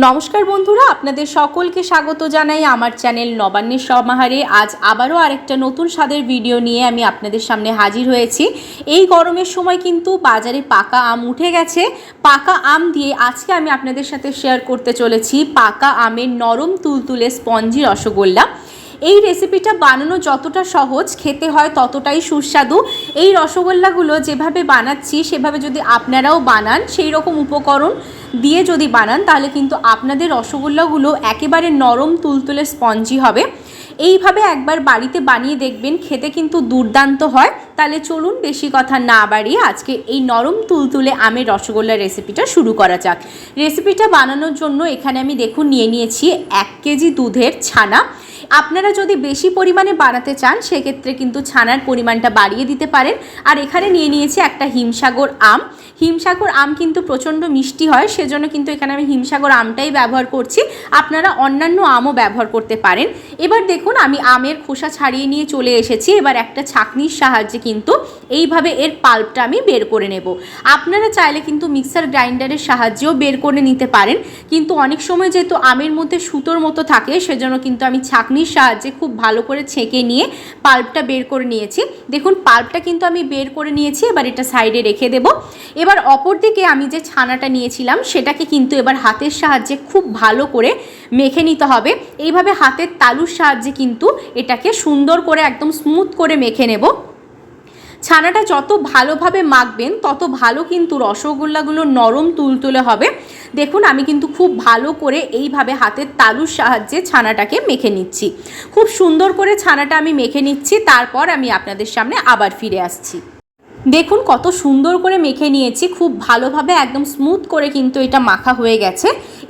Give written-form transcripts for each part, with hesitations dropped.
নমস্কার বন্ধুরা, আপনাদের সকলকে স্বাগত জানাই আমার চ্যানেল নবান্নের সমাহারে। আজ আবারও আরেকটা নতুন স্বাদের ভিডিও নিয়ে আমি আপনাদের সামনে হাজির হয়েছি। এই গরমের সময় কিন্তু বাজারে পাকা আম উঠে গেছে। পাকা আম দিয়ে আজকে আমি আপনাদের সাথে শেয়ার করতে চলেছি পাকা আমের নরম তুলতুলে স্পঞ্জি রসগোল্লা। এই রেসিপিটা বানানো যতটা সহজ, খেতে হয় ততটাই সুস্বাদু। এই রসগোল্লাগুলো যেভাবে বানাচ্ছি সেভাবে যদি আপনারাও বানান, সেই রকম উপকরণ দিয়ে যদি বানান, তাহলে কিন্তু আপনাদের রসগোল্লাগুলো একেবারে নরম তুলতুলে স্পঞ্জি হবে। এইভাবে একবার বাড়িতে বানিয়ে দেখবেন, খেতে কিন্তু দুর্দান্ত হয়। তাহলে চলুন বেশি কথা না বাড়িয়ে আজকে এই নরম তুলতুলে আমের রসগোল্লার রেসিপিটা শুরু করা যাক। রেসিপিটা বানানোর জন্য এখানে আমি নিয়ে নিয়েছি 1 কেজি দুধের ছানা। আপনারা যদি বেশি পরিমাণে বানাতে চান সেক্ষেত্রে কিন্তু ছানার পরিমাণটা বাড়িয়ে দিতে পারেন। আর এখানে নিয়ে নিয়েছি একটা হিমসাগর আম। হিমসাগর আম কিন্তু প্রচণ্ড মিষ্টি হয়, সেজন্য কিন্তু এখানে আমি হিমসাগর আমটাই ব্যবহার করছি। আপনারা অন্যান্য আমও ব্যবহার করতে পারেন। এবার দেখুন, আমি আমের খোসা ছাড়িয়ে নিয়ে চলে এসেছি। এবার একটা ছাঁকনির সাহায্যে কিন্তু এইভাবে এর পাল্পটা আমি বের করে নেব। আপনারা চাইলে কিন্তু মিক্সার গ্রাইন্ডারের সাহায্যেও বের করে নিতে পারেন, কিন্তু অনেক সময় যেহেতু আমের মধ্যে সুতোর মতো থাকে, সেজন্য কিন্তু আমি ছাঁকনির সাহায্যে খুব ভালো করে ছেঁকে নিয়ে পাল্পটা বের করে নিয়েছি। দেখুন, পাল্পটা কিন্তু আমি বের করে নিয়েছি। এবার এটা সাইডে রেখে দেব। এবার অপর দিকে আমি যে ছানাটা নিয়েছিলাম সেটাকে কিন্তু এবার হাতের সাহায্যে খুব ভালো করে মেখে নিতে হবে। এইভাবে হাতের তালুর সাহায্যে কিন্তু এটাকে সুন্দর করে একদম স্মুথ করে মেখে নেব। ছানাটা যত ভালোভাবে মাখবেন তত ভালো কিন্তু রসগোল্লাগুলো নরম তুলতুলে হবে। দেখুন, আমি কিন্তু খুব ভালো করে এইভাবে হাতের তালুর সাহায্যে ছানাটাকে মেখে নিচ্ছি। খুব সুন্দর করে ছানাটা আমি মেখে নিচ্ছি, তারপর আমি আপনাদের সামনে আবার ফিরে আসছি। দেখুন কত সুন্দর করে মেখে নিয়েছি, খুব ভালোভাবে একদম স্মুথ করে কিন্তু এটা মাখা হয়ে গেছে।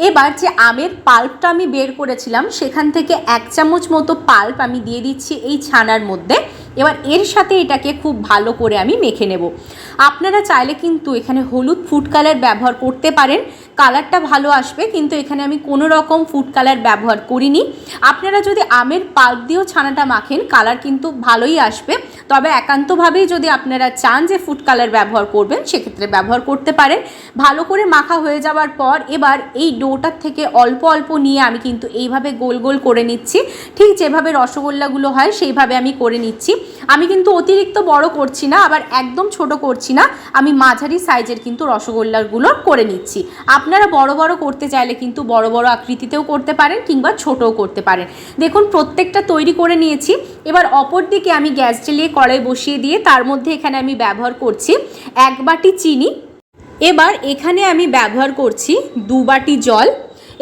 এবার যে আমের পাল্পটা আমি বের করেছিলাম সেখান থেকে 1 চামচ মতো পাল্প আমি দিয়ে দিচ্ছি এই ছানার মধ্যে। এবার এর সাথে এটাকে খুব ভালো করে আমি মেখে নেব। আপনারা চাইলে কিন্তু এখানে হলুদ ফুড কালার ব্যবহার করতে পারেন, কালারটা ভালো আসবে, কিন্তু এখানে আমি কোনো রকম ফুড কালার ব্যবহার করিনি। আপনারা যদি আমের পাল্প দিয়েও ছানাটা মাখেন, কালার কিন্তু ভালোই আসবে। তবে একান্তভাবেই যদি আপনারা চান যে ফুড কালার ব্যবহার করবেন, সেক্ষেত্রে ব্যবহার করতে পারেন। ভালো করে মাখা হয়ে যাওয়ার পর এবার এই ডোটার থেকে অল্প অল্প নিয়ে আমি কিন্তু এইভাবে গোল গোল করে নিচ্ছি। ঠিক যেভাবে রসগোল্লাগুলো হয় সেইভাবে আমি করে নিচ্ছি। আমি কিন্তু অতিরিক্ত বড় করছি না, আবার একদম ছোট করছি না। আমি মাঝারি সাইজের কিন্তু রসগোল্লাগুলো করে নিচ্ছি। আপনারা বড় বড় করতে চাইলে কিন্তু বড় বড় আকৃতিতেও করতে পারেন, কিংবা ছোটও করতে পারেন। দেখুন, প্রত্যেকটা তৈরি করে নিয়েছি। এবার অপর দিকে আমি গ্যাস জ্বালিয়ে কড়াই বসিয়ে দিয়ে তার মধ্যে এখানে আমি ব্যবহার করছি 1 বাটি চিনি। এবার এখানে আমি ব্যবহার করছি 2 বাটি জল।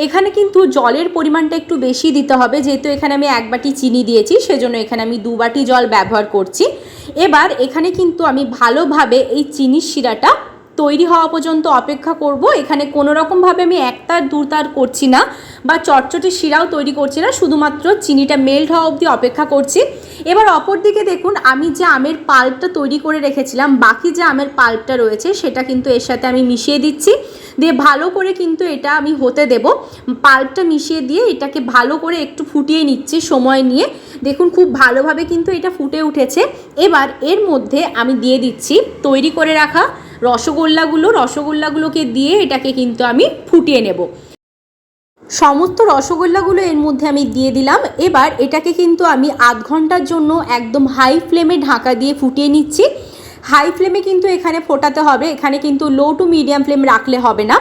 এখানে কিন্তু জলের পরিমাণটা একটু বেশি দিতে হবে, যেহেতু এখানে আমি 1 বাটি চিনি দিয়েছি, সেজন্য এখানে আমি 2 বাটি জল ব্যবহার করছি। এবার এখানে কিন্তু আমি ভালোভাবে এই চিনির শিরাটা তৈরি হওয়া পর্যন্ত অপেক্ষা করব। এখানে কোনো রকমভাবে আমি 1 তার 2 তার করছি না, বা চটচটে শিরাও তৈরি করছি না, শুধুমাত্র চিনিটা মেল্ট হওয়া অবধি অপেক্ষা করছি। এবার অপর দিকে দেখুন, আমি যে আমের পাল্পটা তৈরি করে রেখেছিলাম, বাকি যে আমের পাল্পটা রয়েছে সেটা কিন্তু এর সাথে আমি মিশিয়ে দিচ্ছি। দিয়ে ভালো করে কিন্তু এটা আমি হতে দেব। পাল্পটা মিশিয়ে দিয়ে এটাকে ভালো করে একটু ফুটিয়ে নিচ্ছি সময় নিয়ে। দেখুন, খুব ভালোভাবে কিন্তু এটা ফুটে উঠেছে। এবার এর মধ্যে আমি দিয়ে দিচ্ছি তৈরি করে রাখা রসগোল্লাগুলোকে দিয়ে এটাকে কিন্তু আমি ফুটিয়ে নেব। সমস্ত রসগোল্লাগুলো এর মধ্যে আমি দিয়ে দিলাম। এবার এটাকে কিন্তু আমি আধ ঘন্টার জন্য একদম হাই ফ্লেমে ঢাকা দিয়ে ফুটিয়ে নিচ্ছি। হাই ফ্লেমে কিন্তু এখানে ফোটাতে হবে, এখানে কিন্তু লো টু মিডিয়াম ফ্লেম রাখলে হবে না।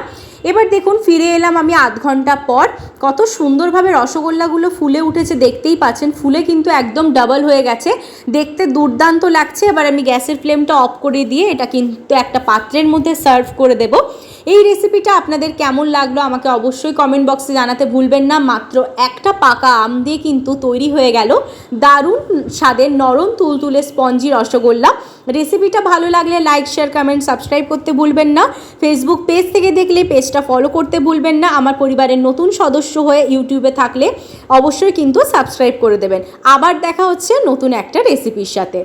এবার দেখুন, ফিরে এলাম আমি আধ ঘন্টা পর। কত সুন্দরভাবে রসগোল্লাগুলো ফুলে উঠেছে, দেখতেই পাচ্ছেন। ফুলে কিন্তু একদম ডাবল হয়ে গেছে, দেখতে দুর্দান্ত লাগছে। এবার আমি গ্যাসের ফ্লেমটা অফ করে দিয়ে এটা কিন্তু একটা পাত্রের মধ্যে সার্ভ করে দেব। এই রেসিপিটা আপনাদের কেমন লাগলো আমাকে অবশ্যই কমেন্ট বক্সে জানাতে ভুলবেন না। মাত্র একটা পাকা আম দিয়ে কিন্তু তৈরি হয়ে গেল দারুণ স্বাদের নরম তুলতুলে স্পঞ্জি রসগোল্লা। রেসিপিটা ভালো লাগলে লাইক, শেয়ার, কমেন্ট, সাবস্ক্রাইব করতে ভুলবেন না। ফেসবুক পেজ থেকে দেখলে পেজটা ফলো করতে ভুলবেন না। আমার পরিবারের নতুন সদস্য হয়ে ইউটিউবে থাকলে অবশ্যই কিন্তু সাবস্ক্রাইব করে দেবেন। আবার দেখা হচ্ছে নতুন একটা রেসিপির সাথে।